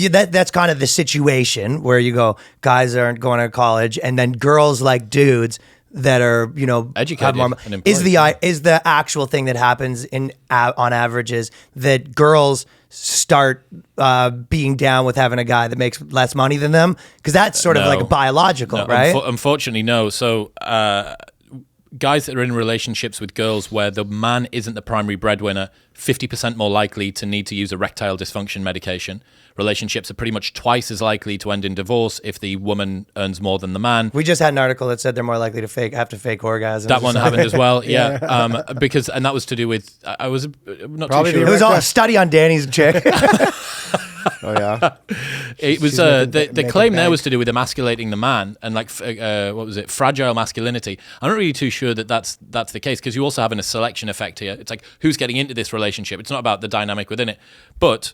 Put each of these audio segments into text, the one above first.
that's kind of the situation where you go, guys aren't going to college, and then girls like dudes that are, educated have more, and employed. is the actual thing that happens on average is that girls start being down with having a guy that makes less money than them, because that's sort of like biological, right? Unfortunately, no. So guys that are in relationships with girls where the man isn't the primary breadwinner, 50% more likely to need to use erectile dysfunction medication. Relationships are pretty much twice as likely to end in divorce if the woman earns more than the man. We just had an article that said they're more likely to have to fake orgasms. That one happened as well, yeah. And that was to do with, I was not Probably too sure. It was all a study on Danny's chick. Oh yeah. It was the claim there was to do with emasculating the man and what was it? Fragile masculinity. I'm not really too sure that that's the case, because you also have a selection effect here. It's like, who's getting into this relationship? It's not about the dynamic within it, but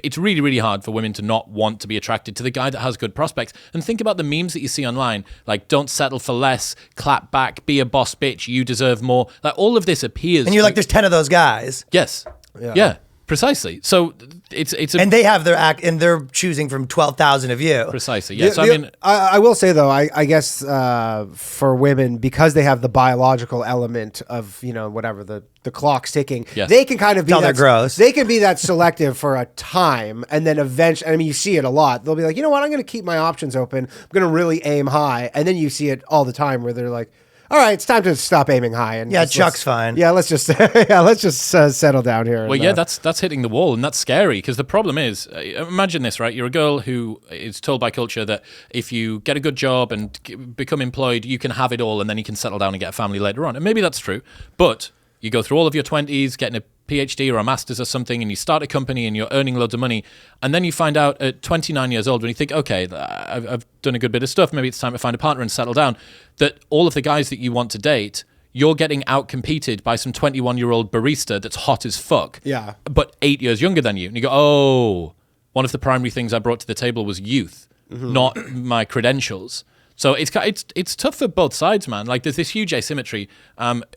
it's really, really hard for women to not want to be attracted to the guy that has good prospects. And think about the memes that you see online, like don't settle for less, clap back, be a boss bitch, you deserve more. Like all of this appears. And you're like, there's 10 of those guys. Yes. Yeah. Precisely. So and they have their act, and they're choosing from 12,000 of you. Precisely. Yeah. So I will say though, I guess for women, because they have the biological element of whatever the clock's ticking, they can kind of be they're gross. They can be that selective for a time, and then eventually, I mean, you see it a lot. They'll be like, you know what, I'm going to keep my options open. I'm going to really aim high, and then you see it all the time where they're like, all right, it's time to stop aiming high. And Chuck's fine. Yeah, let's just settle down here. Well, that's hitting the wall, and that's scary, because the problem is, imagine this, right? You're a girl who is told by culture that if you get a good job and become employed, you can have it all, and then you can settle down and get a family later on. And maybe that's true, but you go through all of your 20s, getting a PhD or a master's or something, and you start a company and you're earning loads of money, and then you find out at 29 years old, when you think, okay, I've done a good bit of stuff, maybe it's time to find a partner and settle down, that all of the guys that you want to date, you're getting out-competed by some 21-year-old barista that's hot as fuck, but 8 years younger than you. And you go, oh, one of the primary things I brought to the table was youth, not my credentials. So it's tough for both sides, man. Like, there's this huge asymmetry.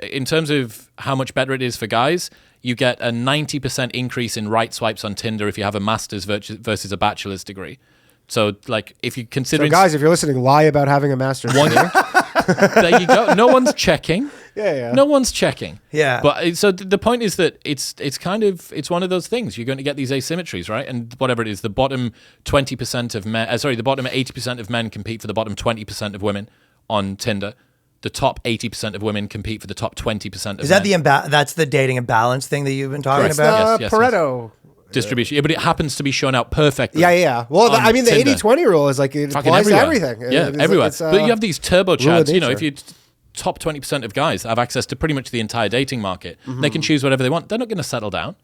In terms of how much better it is for guys, you get a 90% increase in right swipes on Tinder if you have a master's versus a bachelor's degree. So, like, if you consider... So, guys, if you're listening, lie about having a master's degree. There you go. No one's checking. Yeah. No one's checking. Yeah. But so the point is that it's one of those things. You're going to get these asymmetries, right? And whatever it is, the bottom 20% of men, the bottom 80% of men compete for the bottom 20% of women on Tinder. The top 80% of women compete for the top 20% of men. Is that that's the dating imbalance thing that you've been talking about? Yes, Pareto. Distribution. Yeah, but it happens to be shown out perfectly. Yeah. Well, I mean, the 80-20 rule is like, it applies to everything. Yeah, everywhere. But you have these turbo chads, if you top 20% of guys have access to pretty much the entire dating market, they can choose whatever they want. They're not going to settle down.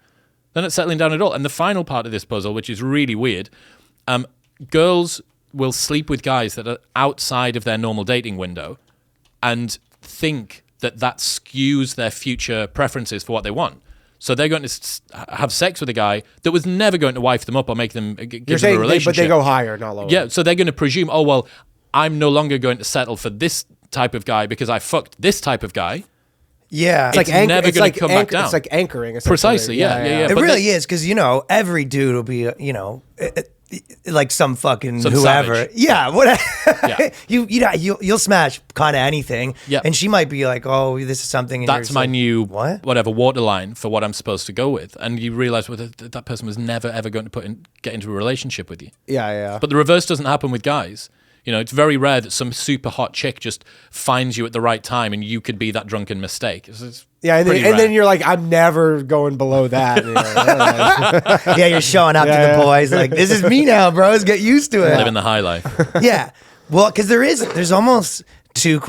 They're not settling down at all. And the final part of this puzzle, which is really weird, girls will sleep with guys that are outside of their normal dating window and think that skews their future preferences for what they want. So they're going to have sex with a guy that was never going to wife them up or make them give them a relationship. But they go higher, not lower. Yeah, so they're going to presume, oh, well, I'm no longer going to settle for this type of guy because I fucked this type of guy. Yeah. It's never going to come back down. It's like anchoring. Precisely, yeah. It really is, because, every dude will be, like some fucking whoever. Savage. Yeah, whatever. Yeah. You'll smash kind of anything. Yeah. And she might be like, oh, this is something. That's my new what? waterline for what I'm supposed to go with. And you realize that person was never, ever going to get into a relationship with you. Yeah. But the reverse doesn't happen with guys. It's very rare that some super hot chick just finds you at the right time and you could be that drunken mistake. It's and then you're like, I'm never going below that. Yeah, you're showing up to the boys like, this is me now, bros. Get used to it. Living the high life. Yeah. Well, because there's almost two,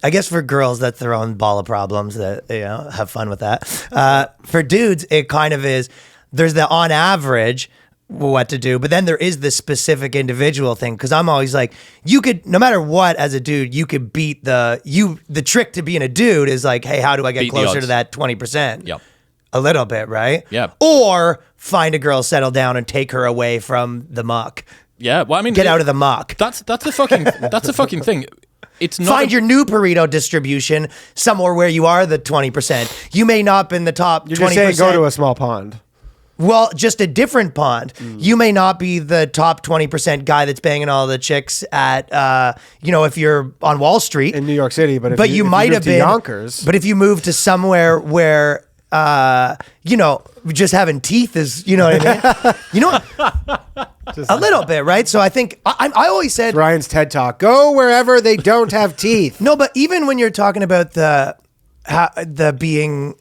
I guess for girls, that's their own ball of problems that, have fun with that. For dudes, it kind of is, there's the on average what to do, but then there is the specific individual thing, because I'm always like, you could, no matter what, as a dude, you could beat the trick to being a dude is like, hey, how do I get closer to that 20%? Yep. A little bit, right? Yeah. Or find a girl, settle down, and take her away from the muck. Yeah, well, I mean, get out of the muck. That's a fucking thing. It's not find your new burrito distribution somewhere where you are the 20%. You may not be in the top 20%. You're just saying go to a small pond. Well, just a different pond. You may not be the top 20% guy that's banging all the chicks at, if you're on Wall Street in New York City, but you if might you have move to been. Yonkers. But if you move to somewhere where, just having teeth is, you know what I mean? A little bit, right? So I think I always said Ryan's TED Talk: go wherever they don't have teeth. no, but even when you're talking about the being.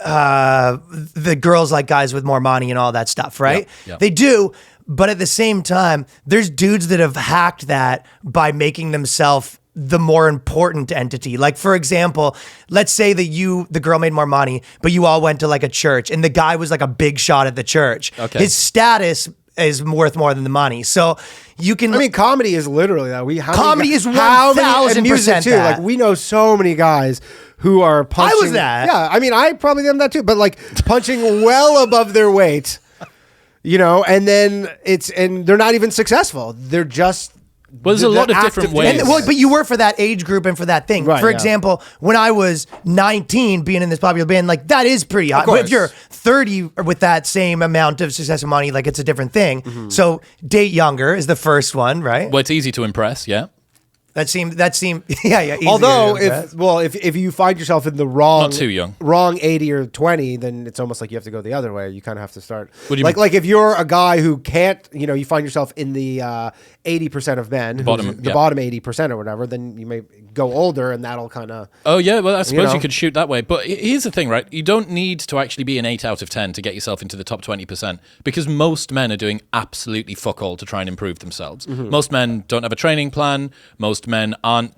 The girls like guys with more money and all that stuff, right? Yeah. They do, but at the same time, there's dudes that have hacked that by making themselves the more important entity. Like, for example, let's say that the girl made more money, but you all went to like a church and the guy was like a big shot at the church. Okay. His status is worth more than the money. So you can... I mean, comedy is literally that. Comedy is 1,000% too. that. Like, we know so many guys who are punching. I was that. Yeah, I mean, I probably am that too. But like punching well above their weight, and then and they're not even successful. They're just. Well, there's a lot of different ways. But you were for that age group and for that thing. Right, for yeah. example, when I was 19, being in this popular band, like that is pretty hot. But if course. you're 30 with that same amount of success and money, like it's a different thing. Mm-hmm. So date younger is the first one, right? Well, it's easy to impress, yeah. That seemed yeah. Easier Although to impress. if you find yourself in the wrong, Not too young. wrong 80 or 20, then it's almost like you have to go the other way. You kind of have to start. What do you like mean? like if you're a guy who can't, you find yourself in the 80% of men, the bottom 80% or whatever, then you may go older, and that'll kind of. Oh, yeah, well, I suppose know. you could shoot that way. But here's the thing, right? You don't need to actually be an 8 out of 10 to get yourself into the top 20%, because most men are doing absolutely fuck all to try and improve themselves. Most men don't have a training plan. Most men aren't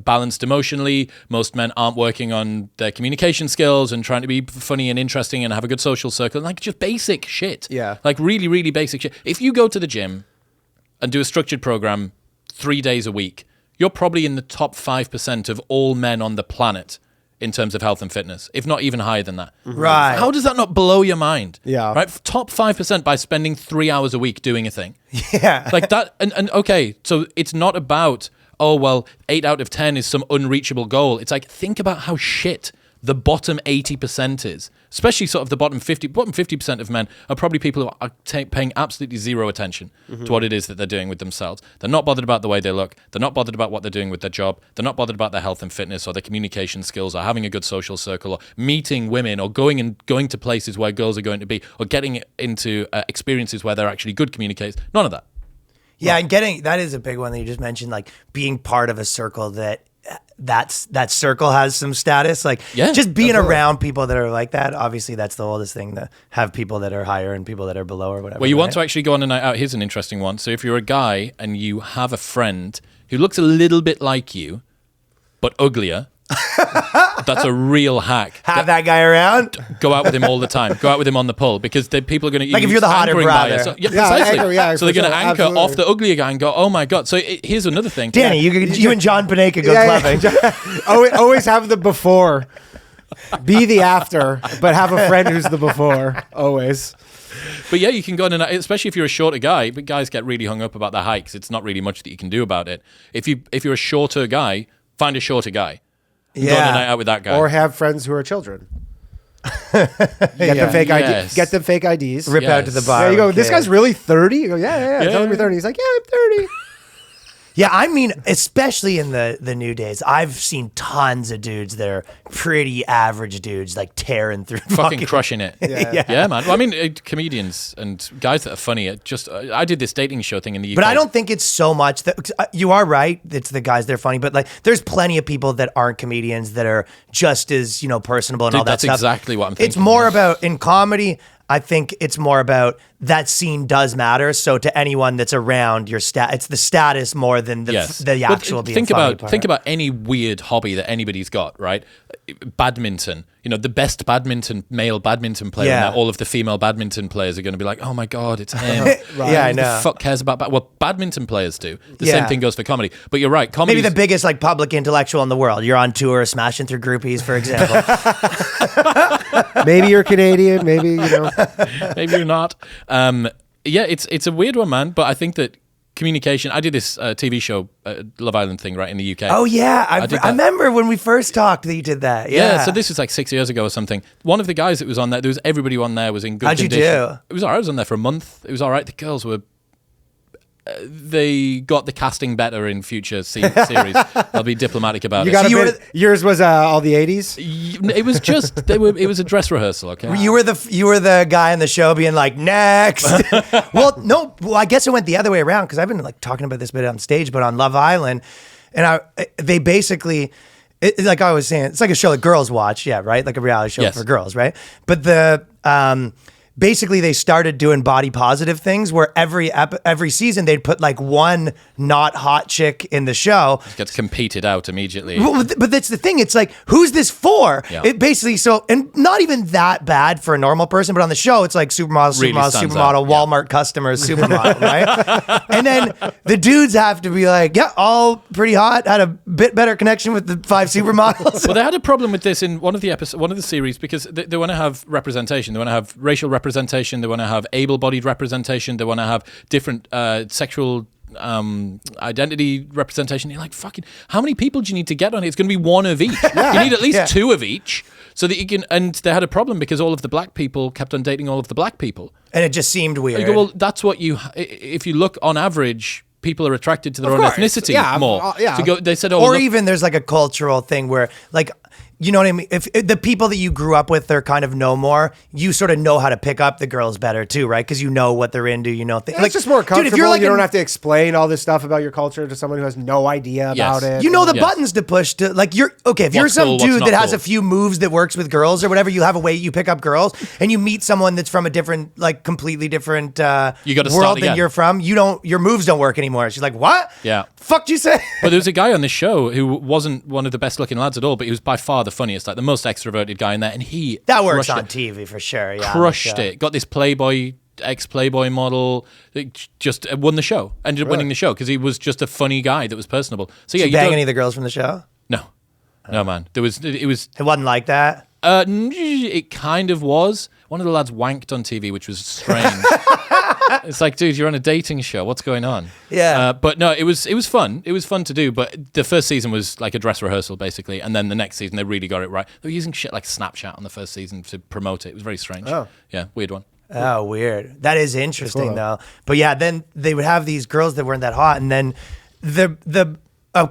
balanced emotionally. Most men aren't working on their communication skills and trying to be funny and interesting and have a good social circle. Like, just basic shit. Yeah. Like, really, really basic shit. If you go to the gym and do a structured program 3 days a week, you're probably in the top 5% of all men on the planet in terms of health and fitness, if not even higher than that. Right. How does that not blow your mind? Yeah. Right? Top 5% by spending 3 hours a week doing a thing. Yeah. Like that. And okay, so it's not about, 8 out of 10 is some unreachable goal. It's like, think about how shit the bottom 80% is. Especially sort of the bottom 50% of men are probably people who are paying absolutely zero attention to what it is that they're doing with themselves. They're not bothered about the way they look. They're not bothered about what they're doing with their job. They're not bothered about their health and fitness or their communication skills or having a good social circle or meeting women or going to places where girls are going to be or getting into experiences where they're actually good communicators. None of that. Yeah, and that is a big one that you just mentioned, like being part of a circle that circle has some status. Like just being around people that are like that. Obviously, that's the oldest thing, to have people that are higher and people that are below or whatever. Well, you want to actually go on a night out. Here's an interesting one. So if you're a guy and you have a friend who looks a little bit like you, but uglier, that's a real hack. have that guy around. Go out with him all the time. Go out with him on the pull, because people are going to Like if you're the hotter brother. So, Yeah, precisely. anchor, yeah, so they're for going to sure. anchor Absolutely. off the uglier guy and go, oh my God. So here's another thing. Danny, you and John Panay could go clubbing. Always have the before. Be the after, but have a friend who's the before. Always. But yeah, you can go on, especially if you're a shorter guy. But guys get really hung up about the height, 'cause it's not really much that you can do about it. If you're a shorter guy, find a shorter guy. Go on a night out with that guy. Or have friends who are children. Get them fake Yes. IDs. Get them fake IDs. Rip out to the Yes. bar. There you go. with This kids. guy's really 30. You go, yeah. Yeah. Tell him you're 30. He's like, yeah, I'm 30. Yeah, I mean, especially in the new days, I've seen tons of dudes that are pretty average dudes, like tearing through fucking crushing it. Yeah. Man. Well, I mean, comedians and guys that are funny. I did this dating show thing in the UK. But I don't think it's so much that you are right. It's the guys that are funny, but like, there's plenty of people that aren't comedians that are just as personable and Dude, all that that's stuff. exactly what I'm thinking. It's more about in comedy. I think it's more about that scene does matter. So to anyone that's around your it's the status more than the Well, actual being think funny about part. think about any weird hobby that anybody's got, right? Badminton. The best male badminton player. Yeah. And all of the female badminton players are going to be like, "Oh my God, it's him." Yeah, I Who know. the fuck cares about well, badminton players do. The Yeah. same thing goes for comedy. But you're right. Comedy. Maybe the biggest like public intellectual in the world. You're on tour, smashing through groupies, for example. Maybe you're Canadian. Maybe, Maybe you're not. Yeah, it's a weird one, man. But I think that communication. I did this TV show, Love Island thing, right, in the UK. Oh yeah, I did that. remember when we first talked that you did that. Yeah. So this was like 6 years ago or something. One of the guys that was on there was everybody on there was in good How'd you condition. do? It was all right. I was on there for a month. It was all right. The girls were. They got the casting better in future series. I'll be diplomatic about You it. got So a you bit, yours was all the 80s? It was just it was a dress rehearsal. Okay. You were the guy in the show being like next. Well, no. Well, I guess it went the other way around because I've been like talking about this bit on stage, but on Love Island, and they basically. Like I was saying, it's like a show that girls watch, yeah, right? Like a reality show Yes. for girls, right? But basically they started doing body positive things where every season they'd put like one not hot chick in the show. Gets competed out immediately. But that's the thing. It's like, who's this for? Yeah. It basically, and not even that bad for a normal person, but on the show, it's like supermodel, Really supermodel, stands supermodel, out, yeah. Walmart customers, supermodel, right? And then the dudes have to be like, yeah, all pretty hot, had a bit better connection with the 5 supermodels. Well, they had a problem with this in one of the series because they want to have representation. They want to have racial representation. They want to have able-bodied representation. They want to have different sexual identity representation. You're like, fucking, how many people do you need to get on it? It's going to be one of each. You need at least 2 of each so that you can. And they had a problem because all of the black people kept on dating all of the black people. And it just seemed weird. You go, well, that's what if you look on average. People are attracted to their own ethnicity more. They said, even there's like a cultural thing where, like, you know what I mean? If the people that you grew up with, they're kind of know more. You sort of know how to pick up the girls better too, right? Because you know what they're into. You know, It's just more comfortable. Dude, if you're like you don't have to explain all this stuff about your culture to someone who has no idea about it. You know the buttons to push to, like, you're okay. If you're some dude that has a few moves that works with girls or whatever, you have a way you pick up girls, and you meet someone that's from a different, like, completely different world than you're from. Your moves don't work anymore. She's like, what? Yeah. Fuck did you say? But there was a guy on this show who wasn't one of the best looking lads at all, but he was by far the funniest, like the most extroverted guy in there, and he that works on TV for sure. Yeah, crushed it. Got this ex-Playboy model, just won the show. Ended up winning the show because he was just a funny guy that was personable. So yeah, did you bang any of the girls from the show? No, man. It wasn't like that. It kind of was. One of the lads wanked on TV, which was strange. It's like, dude, you're on a dating show. What's going on? Yeah. But no, it was fun. It was fun to do. But the first season was like a dress rehearsal, basically. And then the next season, they really got it right. They were using shit like Snapchat on the first season to promote it. It was very strange. Oh. Yeah, weird one. Oh, weird. That is interesting, though. But yeah, then they would have these girls that weren't that hot, and then a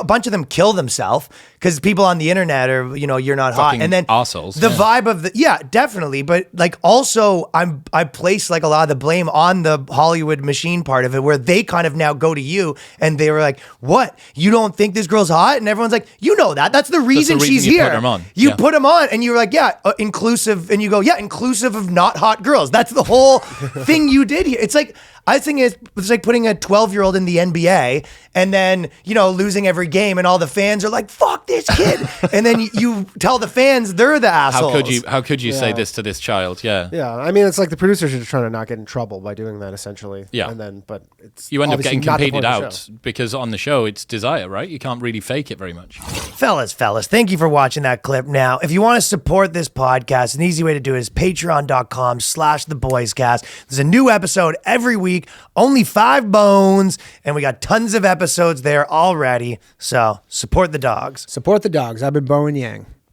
bunch of them kill themselves because people on the internet are, you're not fucking hot, and then assholes. The vibe of definitely, but like also I place like a lot of the blame on the Hollywood machine part of it, where they kind of now go to you and they were like, "What? You don't think this girl's hot?" And everyone's like, "You know that. That's the reason she's you here. put them on. You put them on, and you're like, yeah, inclusive, and you go, yeah, inclusive of not hot girls. That's the whole thing you did here. It's like." I think it's like putting a 12-year-old in the NBA and then, losing every game and all the fans are like, fuck this kid. And then you tell the fans they're the assholes. How could you say this to this child? Yeah. Yeah. I mean, it's like the producers are just trying to not get in trouble by doing that, essentially. Yeah. And then, but it's you end up getting not the competed point of the out show. because on the show it's desire, right? You can't really fake it very much. Fellas, thank you for watching that clip. Now, if you want to support this podcast, an easy way to do it is patreon.com/theboyscast. There's a new episode every week, only 5 bones, and we got tons of episodes there already. So support the dogs. Support the dogs. I've been Bo and Yang.